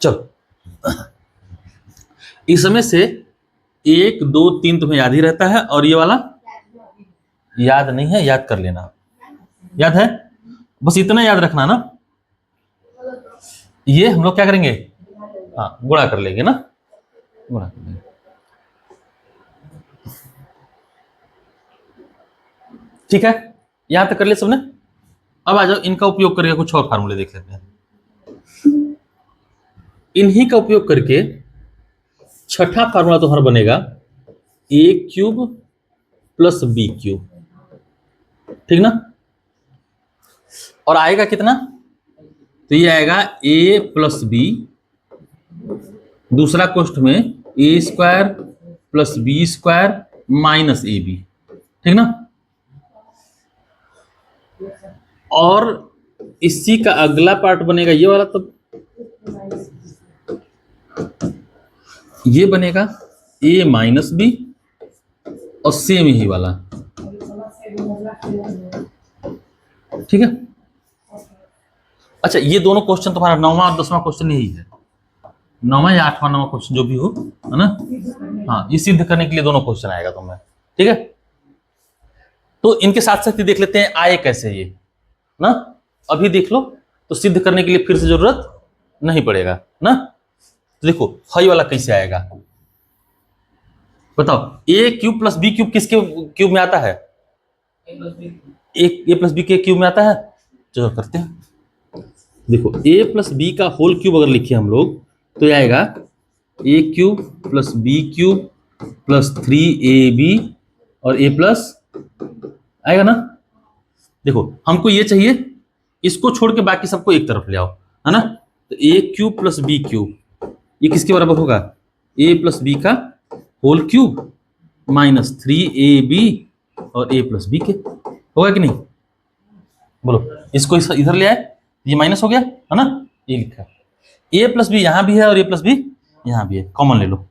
चलो, इसमें से 1 2 3 तुम्हें याद ही रहता है, और ये वाला याद नहीं है, याद कर लेना। याद है, बस इतना याद रखना ना। ये हम लोग क्या करेंगे, हाँ गुणा कर लेंगे ना, गुणा कर लेंगे। ठीक है, यहां तक कर ले सबने। अब आ जाओ, इनका उपयोग करके कुछ और फार्मूले देख लेते हैं। इन्हीं का उपयोग करके छठा फार्मूला तुम्हारा बनेगा a cube plus B cube, ठीक ना। और आएगा कितना, तो ये आएगा a प्लस बी, दूसरा कोष्ठ में a square plus B square minus A B, ठीक ना। और इसी का अगला पार्ट बनेगा ये वाला, तब ये बनेगा a माइनस बी, और सेम ही वाला, ठीक है। अच्छा, ये दोनों क्वेश्चन तुम्हारा 9वां और 10वां क्वेश्चन यही है, 9वां या 8वां 9वां क्वेश्चन जो भी हो, है ना। हाँ, ये सिद्ध करने के लिए दोनों क्वेश्चन आएगा तुम्हें, ठीक है। तो इनके साथ साथ ही देख लेते हैं आए कैसे ये ना, अभी देख लो तो सिद्ध करने के लिए फिर से जरूरत नहीं पड़ेगा ना। तो देखो हाई वाला कैसे आएगा, बताओ। A cube plus B cube किसके क्यूब में आता है, ए प्लस बी के क्यूब में आता है। चलो करते हैं, देखो ए प्लस बी का होल क्यूब अगर लिखे हम लोग, तो ये आएगा A cube plus B cube plus 3ab और ए प्लस आएगा ना। देखो हमको ये चाहिए, इसको छोड़ के बाकी सबको एक तरफ ले आओ, है ना। तो ए क्यूब प्लस बी क्यूब ये किसके बराबर होगा, ए प्लस बी का होल क्यूब माइनस 3ab और ए प्लस बी के, होगा कि नहीं, बोलो। इसको इधर ले आए, ये माइनस हो गया, है ना, ये लिखा। ए प्लस बी यहां भी है और ए प्लस बी यहां भी है, कॉमन ले लो।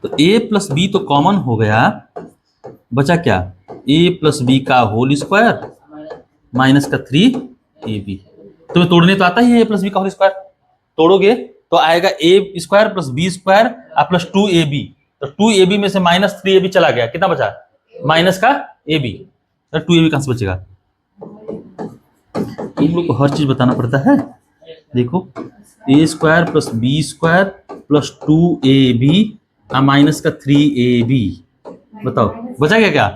तो ए प्लस बी तो कॉमन हो गया, बचा क्या, ए प्लस बी का होल स्क्वायर माइनस का 3ab। तुम्हें तोड़ने तो आता ही है ए प्लस बी का होल स्क्वायर, तोड़ोगे तो आएगा A square plus B square plus 2ab। तो 2ab में से माइनस 3ab चला गया, कितना बचा, माइनस का ab। तो 2ab कहां से बचेगा, इन लोग को हर चीज बताना पड़ता है। देखो A square plus B square plus 2ab minus का 3ab, बताओ बचा क्या,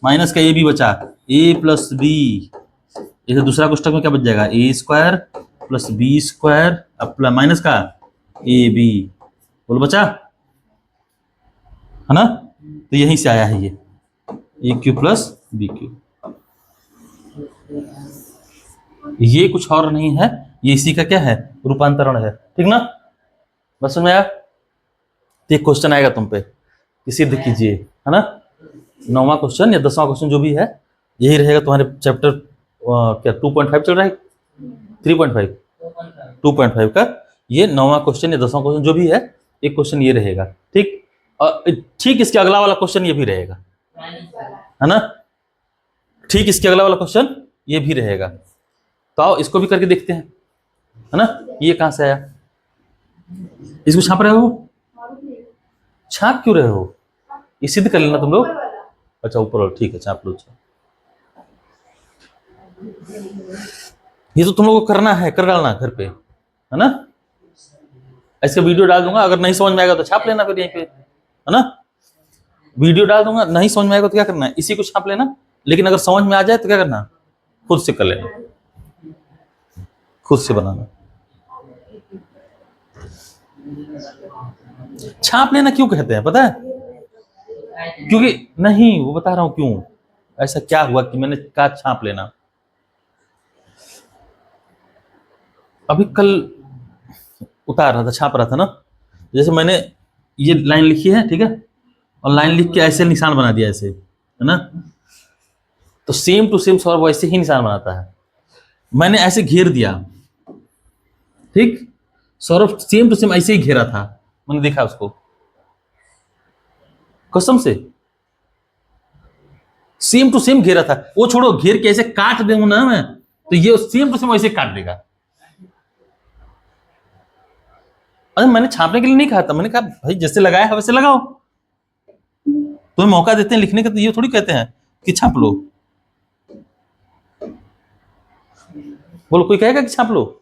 माइनस का ab बचा, a प्लस बी। इसे दूसरा कोष्ठक में क्या बच जाएगा, A square plus B square minus का ab, बोलो बचा, है ना। तो यहीं से आया है ये ए क्यू प्लस बी क्यू, ये कुछ और नहीं है, ये इसी का क्या है, रूपांतरण है, ठीक ना। बस समझ में आया। एक क्वेश्चन आएगा तुम पे, सिद्ध कीजिए, है ना। 9वां क्वेश्चन या 10वां क्वेश्चन जो भी है, यही रहेगा तुम्हारे चैप्टर क्या 2.5 चल रहा है, 3.5 2.5 का ये 9वां क्वेश्चन या 10वां क्वेश्चन जो भी है, एक क्वेश्चन ये रहेगा, ठीक। और ठीक इसके अगला वाला क्वेश्चन ये भी रहेगा, है ना। ठीक इसके अगला वाला क्वेश्चन ये भी रहेगा। तो आओ इसको भी करके देखते हैं, है ना। ये कहां से आया, इसको छाप रहे हो, छाप क्यों रहे हो, ये सिद्ध कर लेना तुम लोग। अच्छा ऊपर वाला, ठीक है छाप लो। ये तो तुम लोगों को करना है, कर डालना घर पे, है ना। इसका वीडियो डाल दूंगा, अगर नहीं समझ में आएगा तो छाप लेना फिर यहीं पे, है ना। वीडियो डाल दूंगा, नहीं समझ में आएगा तो क्या करना है, इसी को छाप लेना। लेकिन अगर समझ में आ जाए तो क्या करना, खुद से कर लेना, खुद से बनाना। छाप लेना क्यों कहते हैं पता है, क्योंकि नहीं वो बता रहा हूं क्यों, ऐसा क्या हुआ कि मैंने कहा छाप लेना। अभी कल उतार रहा था, छाप रहा था ना, जैसे मैंने ये लाइन लिखी है, ठीक है, और लाइन लिख के ऐसे निशान बना दिया ऐसे, है ना। तो सेम टू सेम सौरभ वैसे ही निशान बनाता है, मैंने ऐसे घेर दिया, ठीक। सौरभ सेम टू सेम ऐसे ही घेरा था, मैंने देखा उसको, कसम से सेम टू सेम घेरा था। वो छोड़ो, घेर के ऐसे काट दूंगा ना मैं, तो ये सेम टू सेम ऐसे काट देगा, अरे मैंने छापने के लिए नहीं कहा था, मैंने कहा भाई जैसे लगाया है वैसे लगाओ। तुम्हें मौका देते हैं लिखने का तो ये थोड़ी कहते हैं कि छाप लो। बोलो, कोई कहेगा कि छाप लो?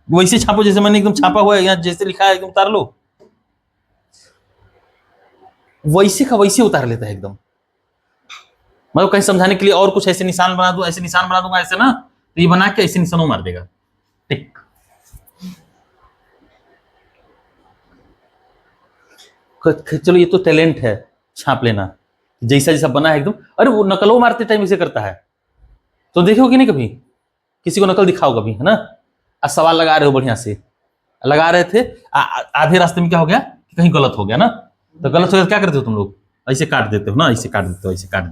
वैसे छापो जैसे मैंने एकदम छापा हुआ है, यहाँ जैसे लिखा है एकदम उतार लो। वैसे का वैसे उतार लेता है एकदम। मतलब कहीं समझाने के लिए और कुछ ऐसे निशान बना दूं, ऐसे निशान बना दूंगा ऐसे ना, तो ये बना के ऐसे निशानों मार देगा। टिक। चलो ये तो टैलेंट है छाप लेना, जैसा जैसा बना है एकदम। अरे वो नकलों मारते टाइम इसे करता है, तो देखो कि नहीं कभी किसी को नकल दिखाओ कभी, है ना? आज सवाल लगा रहे हो बढ़िया से, लगा रहे थे, आधे रास्ते में क्या हो गया कि कहीं गलत हो गया ना, तो गलत हो गया क्या करते हो तुम लोग? ऐसे काट देते हो ना, ऐसे काट देते हो, ऐसे काट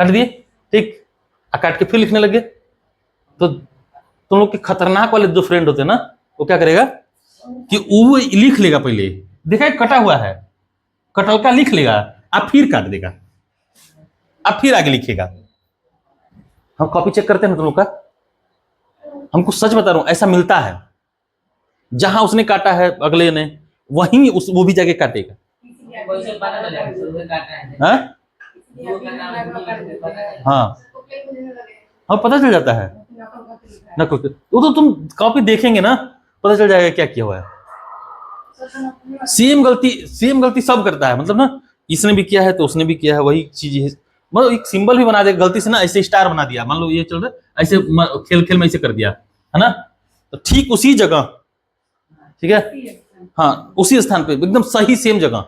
दिए, ठीक। काट के फिर लिखने लगे, तो तुम लोग के खतरनाक वाले जो फ्रेंड होते हैं ना, वो क्या करेगा कि वो लिख लेगा पहले, देखा कटा हुआ है, कटल का लिख लेगा, आप फिर काट देगा, आप फिर आगे लिखेगा। हम कॉपी चेक करते हैं ना तुम लोग का, हमको सच बता रहा हूं ऐसा मिलता है। जहां उसने काटा है अगले ने, वहीं वो भी जाके काटेगा। हाँ हाँ हाँ, पता चल जाता है ना। वो तो तुम कॉपी देखेंगे ना, पता चल जाएगा क्या किया हुआ है। सेम गलती सब करता है, मतलब ना, इसने भी किया है तो उसने भी किया है, वही चीज है। मतलब एक सिंबल भी बना दे गलती से ना, ऐसे स्टार बना दिया, मान लो ये चल रहा है ऐसे, खेल खेल में ऐसे कर दिया है ना, तो ठीक उसी जगह, ठीक है, हाँ उसी स्थान पे एकदम सही सेम जगह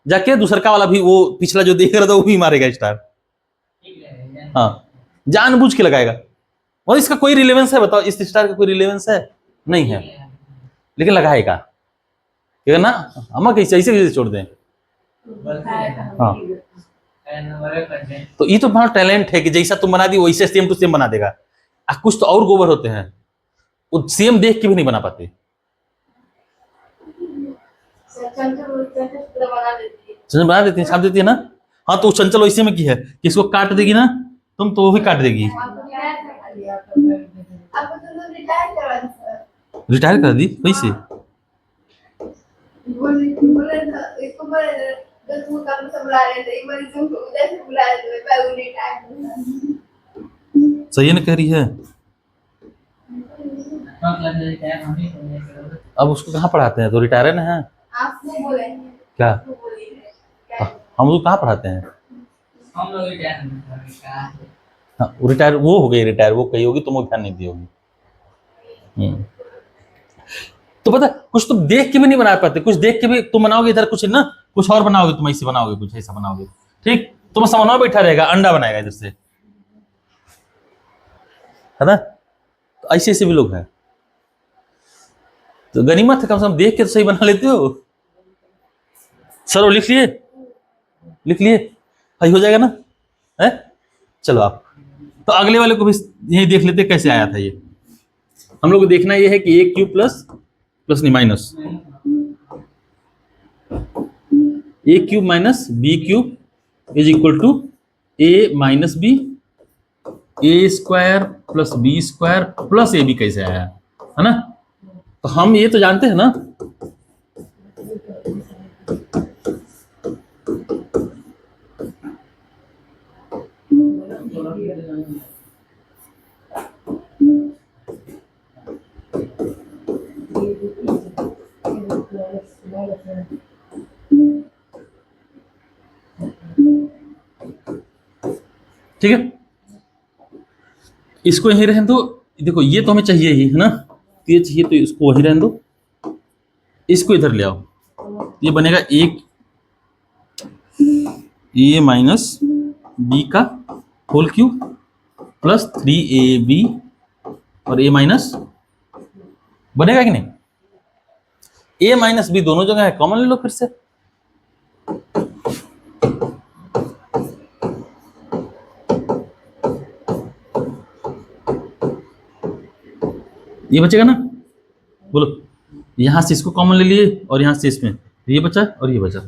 जाके दूसरा वाला भी, वो पिछला जो देख रहा था वो भी मारेगा स्टार। हाँ, जानबूझ के लगाएगा। और इसका कोई रिलेवेंस है बताओ? इस स्टार का कोई रिलेवेंस है? नहीं है, लेकिन लगाएगा ना। हम कैसे ऐसे छोड़ दें? हाँ, तो ये तो बड़ा टैलेंट है कि जैसा तुम बना दी वैसे सेम टू सेम बना देगा। कुछ तो और गोबर होते हैं, वो सेम देख के भी नहीं बना पाते। चंचल बना देती है, छाप देती है ना। हाँ, तो चंचल वैसे में की है कि इसको काट देगी ना तुम, तो वो भी काट देगी। रिटायर कर दी कैसे? सही ना कह रही है। अब उसको कहाँ पढ़ाते हैं? तो रिटायर है ना। है क्या? हम उसको कहाँ पढ़ाते हैं? हाँ, वो रिटायर वो हो गई, रिटायर वो कही होगी, तुम ध्यान नहीं दी होगी। तो पता कुछ तुम देख के भी नहीं बना पाते, कुछ देख के भी तुम बनाओगे इधर कुछ ना, कुछ और बनाओगे, तुम ऐसे बनाओगे, कुछ ऐसा बनाओगे, ठीक। तुम सामने बैठा रहेगा, अंडा बनाएगा इधर से, है ना? तो ऐसे ऐसे भी लोग हैं। तो गनीमत है, कम से कम देख के तो सही बना लेते हो। सर लिख लिए, लिख लिए, सही हो जाएगा ना? है, चलो आप तो अगले वाले को भी यही देख लेते कैसे आया था ये। हम लोग को देखना ये है कि ए क्यूब प्लस नहीं minus A cube minus B cube is equal to A minus B, A square plus B square plus A B कैसे आया, है ना? तो हम ये तो जानते हैं ना, ठीक है। इसको यहीं रहने दो, देखो ये तो हमें चाहिए ही, है ना? ये चाहिए तो इसको वहीं रहने दो, इसको इधर ले आओ, ये बनेगा एक ए माइनस बी का होल क्यूब प्लस 3ab और ए माइनस, बनेगा कि नहीं? ए माइनस बी दोनों जगह है, कॉमन ले लो फिर से, ये बचेगा ना। बोलो, यहां से इसको कॉमन ले लिए और यहां से इसमें ये बचा और ये बचा।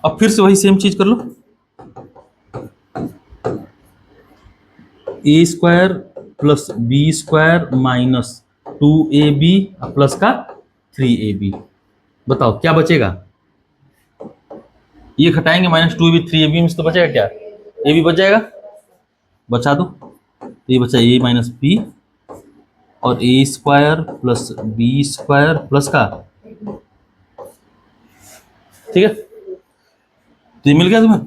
अब फिर से वही सेम चीज कर लो, A square plus B square minus 2ab plus का 3ab। बताओ क्या बचेगा? ये घटाएंगे -2ab 3ab में तो बचेगा क्या? ए बी बच जाएगा, बचा दो। तो ये बचा a माइनस बी और A square plus B square plus का, ठीक है। तो ये मिल गया तुम्हें।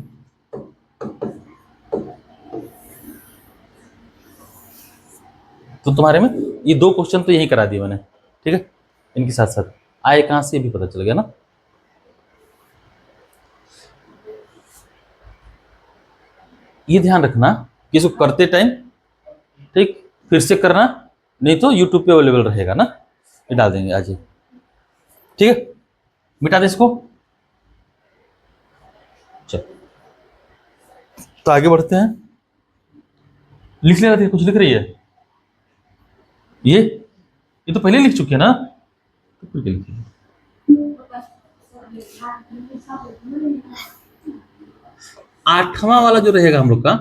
तो तुम्हारे में ये 2 क्वेश्चन तो यही करा दिए मैंने, ठीक है। इनके साथ साथ आए कहां से भी पता चल गया ना। ये ध्यान रखना कि इसको करते टाइम, ठीक, फिर से करना, नहीं तो यूट्यूब पे अवेलेबल रहेगा ना, ये डाल देंगे आज ही, ठीक है। मिटा दे इसको। चल तो आगे बढ़ते हैं। लिख ले रही है, कुछ लिख रही है? ये तो पहले लिख चुके हैं ना, तो फिर क्या लिखिए? 8वां वाला जो रहेगा हम लोग का,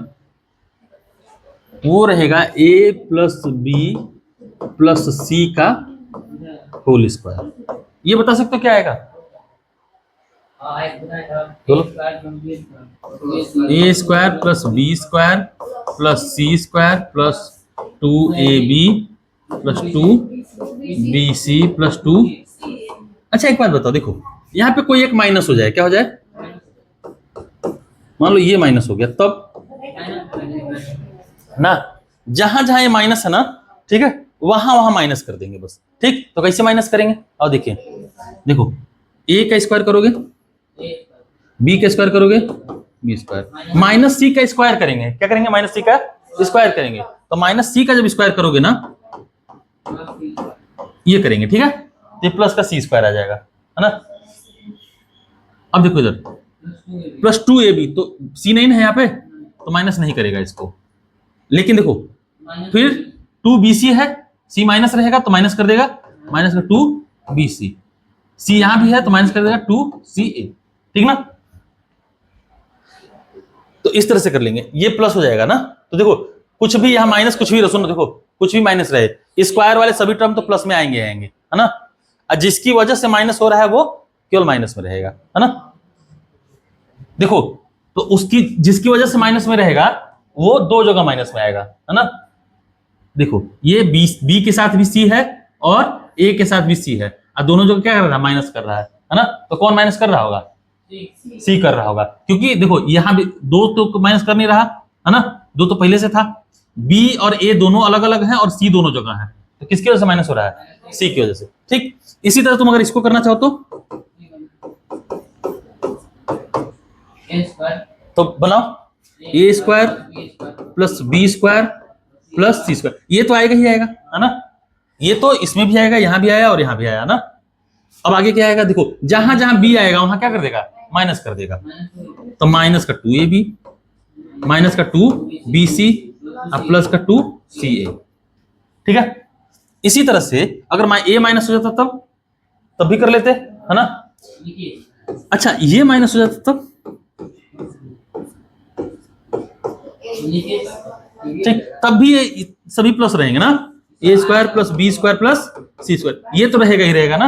वो रहेगा a प्लस बी प्लस सी का होल स्क्वायर। ये बता सकते हो क्या आएगा? बोलो। A square plus B square plus C square plus 2ab plus 2bc plus 2। अच्छा एक बात बताओ, देखो यहाँ पे कोई एक माइनस हो जाए, क्या हो जाए? मान लो ये माइनस हो गया, तब ना जहां जहां ये माइनस है ना, ठीक है, वहां वहां माइनस कर देंगे बस, ठीक। तो कैसे माइनस करेंगे? और देखिए, देखो a का स्क्वायर करोगे, b का स्क्वायर करोगे, b स्क्वायर माइनस c का स्क्वायर करेंगे, क्या करेंगे? माइनस c का स्क्वायर करेंगे। तो माइनस c का जब स्क्वायर करोगे ना, ये करेंगे, ठीक है, तो प्लस का c स्क्वायर आ जाएगा, है ना। अब देखो इधर प्लस 2ab, तो c नहीं है यहाँ पे, तो माइनस नहीं करेगा इसको। लेकिन देखो फिर 2bc है, c माइनस रहेगा तो माइनस कर देगा, माइनस का 2bc, c यहां भी है तो माइनस कर देगा 2ca, ठीक ना। तो इस तरह से कर लेंगे, ये प्लस हो जाएगा ना। तो देखो कुछ भी यहां माइनस, कुछ भी सुनो, देखो कुछ भी माइनस रहे, स्क्वायर वाले सभी टर्म तो प्लस में आएंगे, है ना। और जिसकी वजह से माइनस हो रहा है वो केवल माइनस में रहेगा, है ना। देखो तो उसकी जिसकी वजह से माइनस में रहेगा वो 2 जगह माइनस में आएगा, है ना। देखो ये बी के साथ भी सी है और ए के साथ भी सी है, और दोनों जगह क्या कर रहा है? माइनस कर रहा है ना। तो कौन माइनस कर रहा होगा? सी कर रहा होगा, क्योंकि देखो यहां भी 2 तो माइनस कर नहीं रहा, है ना, 2 तो पहले से था। बी और ए दोनों अलग अलग हैं और सी दोनों जगह है, तो किसकी वजह से माइनस हो रहा है? सी की वजह से, ठीक। इसी तरह तुम अगर इसको करना चाहो तो बनाओ A square plus B square plus C square, ये तो आएगा ही आएगा, है ना। ये तो इसमें भी आएगा, यहां भी आया और यहां भी आया ना। अब आगे क्या आएगा? देखो जहां जहां बी आएगा वहां क्या कर देगा? माइनस कर देगा। तो माइनस का 2ab माइनस का 2bc और प्लस का 2ca, ठीक है। इसी तरह से अगर a माइनस हो जाता तब भी कर लेते, है ना। अच्छा ये माइनस हो जाता तब, ठीक, तब भी ये सभी प्लस रहेंगे ना, A square plus B square plus C square, ये तो रहेगा ही रहेगा ना।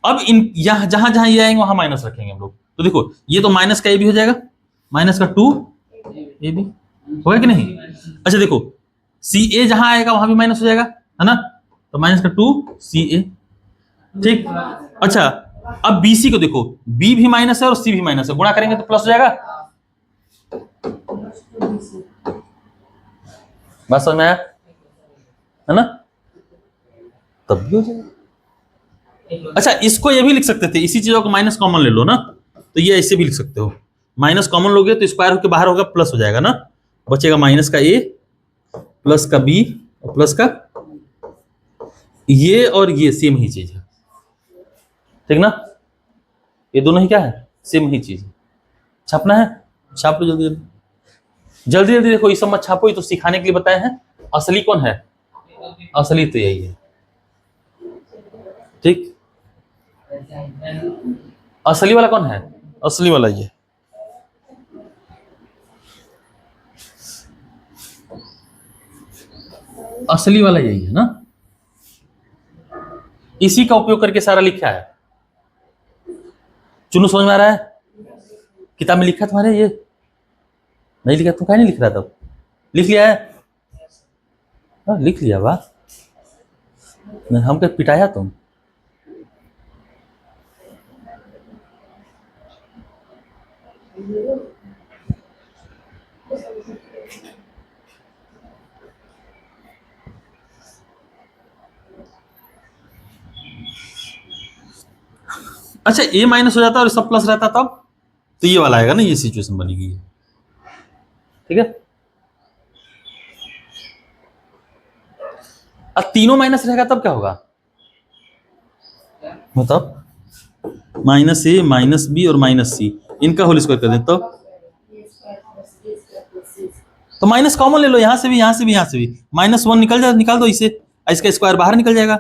अब इन जहां जहां ये आएंगे वहां माइनस रखेंगे हम लोग। तो देखो ये तो माइनस का ए भी हो जाएगा, माइनस का 2ab होगा कि नहीं। अच्छा देखो सी ए जहां आएगा वहां भी माइनस हो जाएगा, है ना, तो माइनस का 2ca, ठीक। अच्छा अब बीसी को देखो, बी भी माइनस है और सी भी माइनस है, गुणा करेंगे तो प्लस हो जाएगा। बात समझ में आया, है ना, तब भी हो जाएगा। अच्छा इसको ये भी लिख सकते थे, इसी चीजों को माइनस कॉमन ले लो ना, तो ये ऐसे भी लिख सकते हो। माइनस कॉमन लोगे तो स्क्वायर होकर बाहर होगा, प्लस हो जाएगा ना, बचेगा माइनस का ए प्लस का बी और प्लस का ये, और ये सेम ही चीज है, ठीक ना। ये दोनों ही क्या है? सेम ही चीज है। छापना है, छाप लो जल्दी जल्दी जल्दी जल्दी। देखो ये सब मत छापो, ये तो सिखाने के लिए बताए हैं। असली कौन है? असली तो यही है, ठीक। असली वाला कौन है? असली वाला ये। असली वाला यही है ना, इसी का उपयोग करके सारा लिखा है। चुनू समझ में आ रहा है? किताब में लिखा तुम्हारे ये नहीं लिखा? तुम क्या नहीं लिख रहा था? लिख लिया है? हाँ लिख लिया। वाह, हम क्या पिटाया तुम? अच्छा ए माइनस हो जाता और सब प्लस रहता तब तो ये वाला आएगा ना, ये सिचुएशन बनेगी। ठीक है, अब तीनों माइनस रहेगा तब क्या होगा? मतलब माइनस ए माइनस बी और माइनस सी, इनका होल स्क्वायर कर दें तो माइनस कॉमन ले लो, यहां से भी यहां से भी यहां से भी माइनस वन निकल जाए, निकाल दो इसे, इसका स्क्वायर बाहर निकल जाएगा,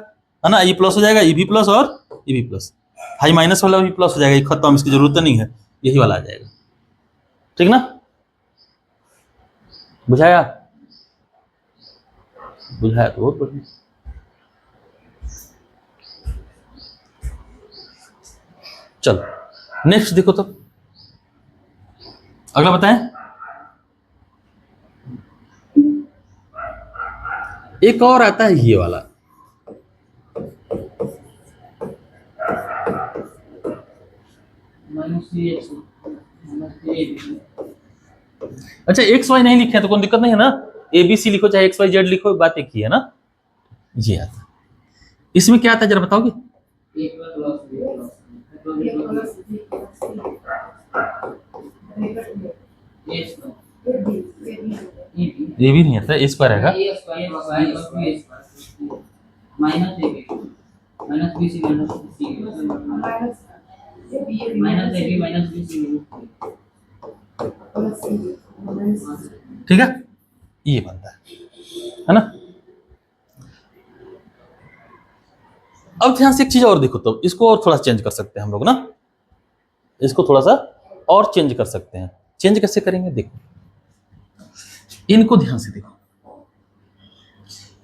है ना, ये प्लस हो जाएगा, ये भी प्लस और ये भी प्लस, हाई माइनस वाला भी प्लस हो जाएगा, ये खत्म, इसकी जरूरत नहीं है, यही वाला आ जाएगा। ठीक ना, बुझाया? बुझाया तो बहुत बढ़िया। चलो नेक्स्ट देखो, तो अगला बताएं। एक और आता है ये वाला, अच्छा एक्स वाई नहीं लिखे तो कोई दिक्कत नहीं है ना, ए बी सी लिखो चाहे एक्स वाई जेड लिखो, बात एक ही है ना। ये आता है, इसमें क्या आता है जरा बताओगे? ये भी नहीं आता, ए स्क्वायर रहेगा ठीक है, ये बनता है ना। अब ध्यान से एक चीज और देखो, तो इसको और थोड़ा चेंज कर सकते हैं हम लोग ना, इसको थोड़ा सा और चेंज कर सकते हैं। चेंज कैसे करेंगे? देखो इनको ध्यान से देखो,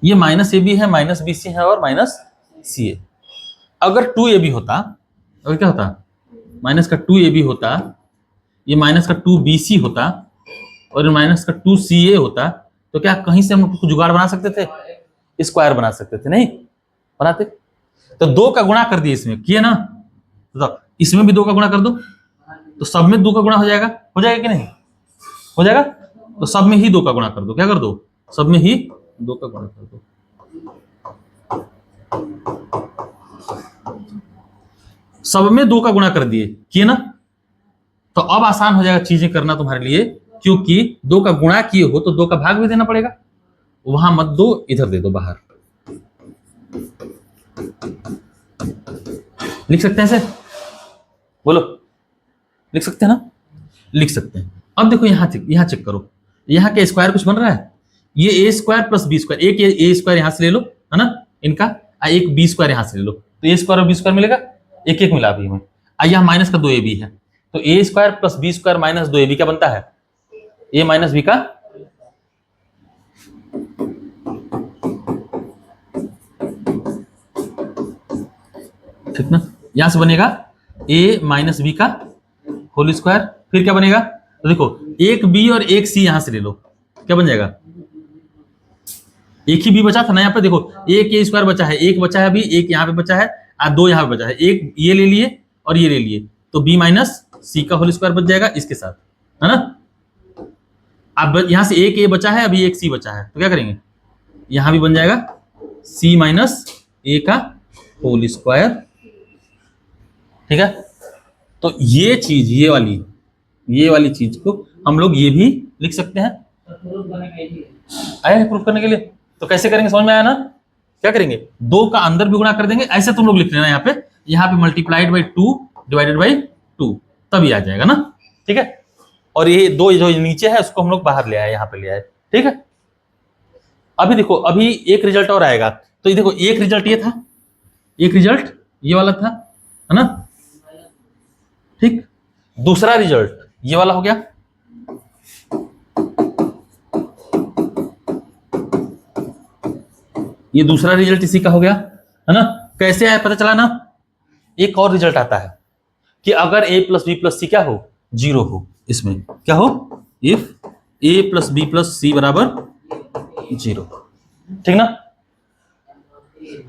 ये माइनस ए बी है, माइनस बी सी है और माइनस सी ए। अगर 2 ए बी होता, अगर क्या होता, माइनस का 2 ए बी होता, ये माइनस का 2 बी सी होता और माइनस का 2 सी ए होता, तो क्या कहीं से हम कुछ जुगाड़ बना सकते थे? स्क्वायर बना सकते थे? नहीं बनाते। तो 2 का गुणा कर दिए इसमें, किए ना, तो इसमें भी 2 का गुणा कर दो, तो सब में 2 का गुणा हो जाएगा, हो जाएगा कि नहीं? हो जाएगा। तो सब में ही 2 का गुणा कर दो, क्या कर दो? सब में ही 2 का गुणा कर दो। सब में 2 का गुणा कर दिए, किए ना, तो अब आसान हो जाएगा चीजें करना तुम्हारे लिए, क्योंकि 2 का गुणा किए हो तो 2 का भाग भी देना पड़ेगा, वहां मत दो, इधर दे दो बाहर। लिख सकते हैं ऐसे? बोलो, लिख सकते हैं ना? लिख सकते हैं। अब देखो यहां चेक करो, यहां के स्क्वायर कुछ बन रहा है, ये ए स्क्वायर प्लस बी स्क्वायर, एक ए स्क्वायर यहां से ले लो, है ना, इनका, एक बी स्क्वायर यहां से ले लो, तो ए स्क्वायर और बी स्क्वायर मिलेगा, एक एक मिला अभी में। यहाँ माइनस का 2 ए बी है, तो A square plus B square minus 2 A B क्या बनता है? ए माइनस बी का, ठीक ना, यहां से बनेगा ए माइनस बी का होल स्क्वायर, फिर क्या बनेगा? तो देखो एक बी और एक सी यहां से ले लो, क्या बन जाएगा? एक ही बी बचा था ना यहाँ पे, देखो एक ए स्क्वायर बचा है, एक बचा है अभी, एक यहाँ पे बचा है और 2 यहाँ पे बचा है, एक ये ले लिए और ये ले लिए, तो बी माइनस सी का होल स्क्वायर बच जाएगा इसके साथ, है ना। अब यहां से एक ए बचा है, अभी एक सी बचा है, तो क्या करेंगे? यहां भी बन जाएगा सी माइनस ए का होल स्क्वायर, ठीक है। तो ये चीज, ये वाली चीज को हम लोग ये भी लिख सकते हैं, आया है प्रूफ करने के लिए। तो कैसे करेंगे समझ में आया ना? क्या करेंगे? 2 का अंदर भी गुणा कर देंगे, ऐसे तुम लोग लिख लेना, यहाँ पे मल्टीप्लाइड बाई 2 डिवाइडेड बाई 2, तभी आ जाएगा ना, ठीक है। और ये 2 जो नीचे है उसको हम लोग बाहर ले आए, यहाँ पे ले आए, ठीक है। अभी देखो, अभी एक रिजल्ट और आएगा, तो ये देखो एक रिजल्ट ये था, एक रिजल्ट ये वाला था, है ना, ठीक। दूसरा रिजल्ट ये वाला हो गया, ये दूसरा रिजल्ट इसी का हो गया, है ना। कैसे आया पता चला ना। एक और रिजल्ट आता है कि अगर a plus B plus C क्या हो, 0 हो, इसमें क्या हो, if a plus B plus C बराबर 0, ठीक ना।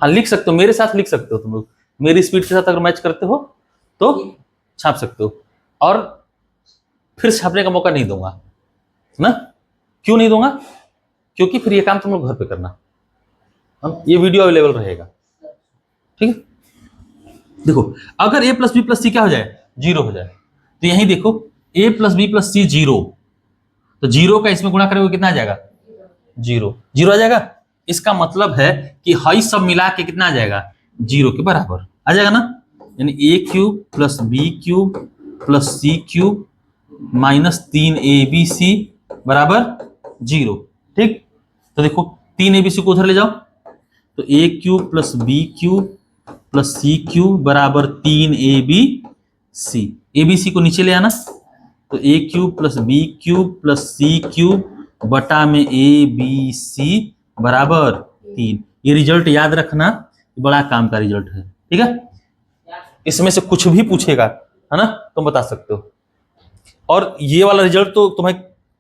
हाँ लिख सकते हो, मेरे साथ लिख सकते हो तुम लोग, मेरी स्पीड के साथ अगर मैच करते हो तो छाप सकते हो। और फिर छापने का मौका नहीं दूंगा ना। क्यों नहीं दूंगा, क्योंकि फिर ये काम तुम लोग घर पे करना, ये वीडियो अवेलेबल रहेगा, ठीक है। देखो अगर a plus B plus C क्या हो जाए, 0 हो जाए, तो यही देखो a प्लस बी प्लस सी 0, तो 0 का इसमें गुणा करोगे कितना आ जाएगा, 0 0 आ जाएगा। इसका मतलब है कि हाई सब मिला के कितना आ जाएगा, 0 के बराबर आ जाएगा ना। यानी a cube plus B cube plus C cube minus 3abc बराबर 0, ठीक। तो देखो 3abc को उधर ले जाओ, तो a cube plus B cube plus C cube बराबर 3abc, abc को नीचे ले आना, तो a cube plus B cube plus C cube बटा में abc बराबर 3। ये रिजल्ट याद रखना, बड़ा काम का रिजल्ट है, ठीक है। इसमें से कुछ भी पूछेगा, है ना, तुम बता सकते हो। और ये वाला रिजल्ट तो तुम्हें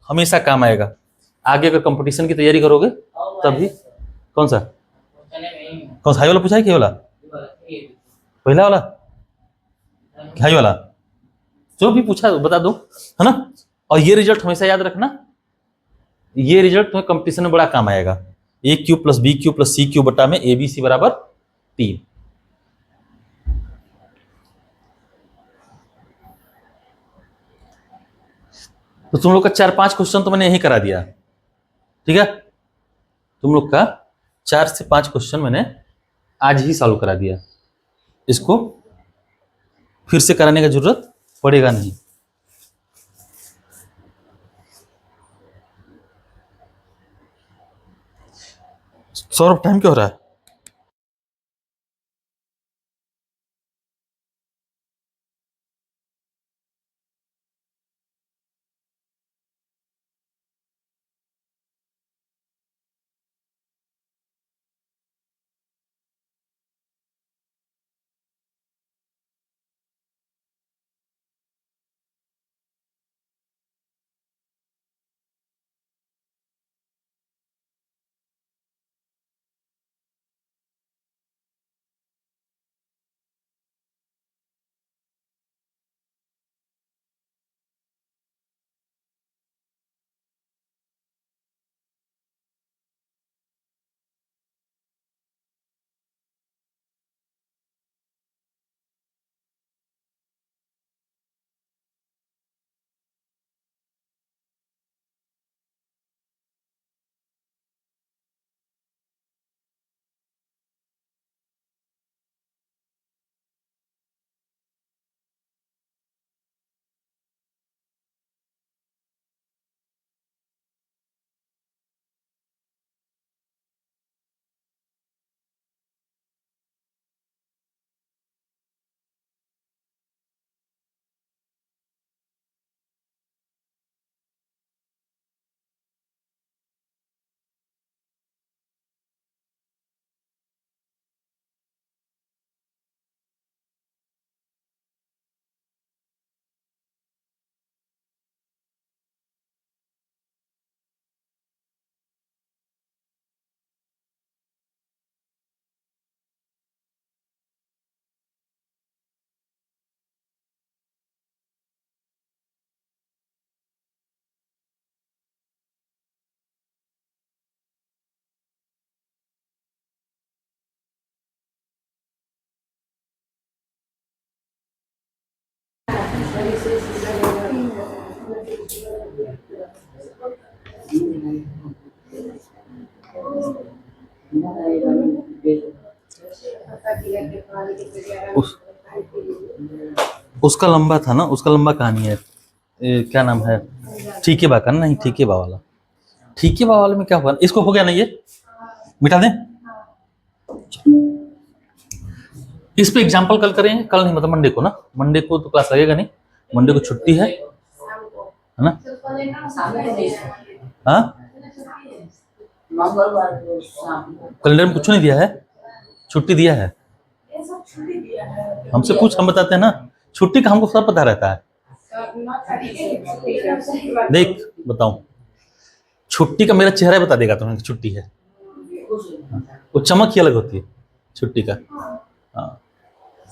हमेशा काम आएगा, आगे अगर कंपटीशन की तैयारी करोगे तभी। कौन सा हाई वाला पूछा है, क्या वाला, पहला वाला, हाई वाला, जो भी पूछा बता दो, है ना। और ये रिजल्ट हमेशा याद रखना, ये रिजल्ट तुम्हें कंपटीशन में बड़ा काम आएगा। a cube plus B cube plus C cube बटा में abc बराबर 3। तो तुम लोग का 4-5 क्वेश्चन तो मैंने यही करा दिया, ठीक है। तुम लोग का 4 से 5 क्वेश्चन मैंने आज ही सॉल्व करा दिया, इसको फिर से कराने का जरूरत पड़ेगा नहीं। सौरभ टाइम क्या हो रहा है, उसका लंबा था ना, उसका लंबा कहानी है। क्या नाम है, ठीके बा का, नहीं ठीके बा वाला, ठीके बा वाले में क्या हुआ, इसको हो गया ना, ये मिटा दें। इस पे एग्जाम्पल कल करेंगे, कल नहीं मतलब मंडे को ना, मंडे को तो क्लास लगेगा नहीं, मंडे को छुट्टी है ना। हाँ मंगलवार को शाम को कैलेंडर में कुछ नहीं दिया है, छुट्टी दिया है। ये सब छुट्टी दिया है। हमसे पूछ, हम बताते हैं ना, छुट्टी का हमको सब पता रहता है। 9 तारीख की छुट्टी है। देख बताऊं, छुट्टी का मेरा चेहरा बता देगा तुम्हें कि छुट्टी है। वो चमक ही अलग होती है छुट्टी का। हाँ,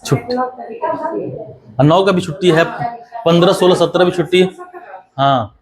छुट्टी 9 तारीख की छुट्टी है। 9 का भी छुट्टी है, 15, 16, 17 भी छुट्टी है। हाँ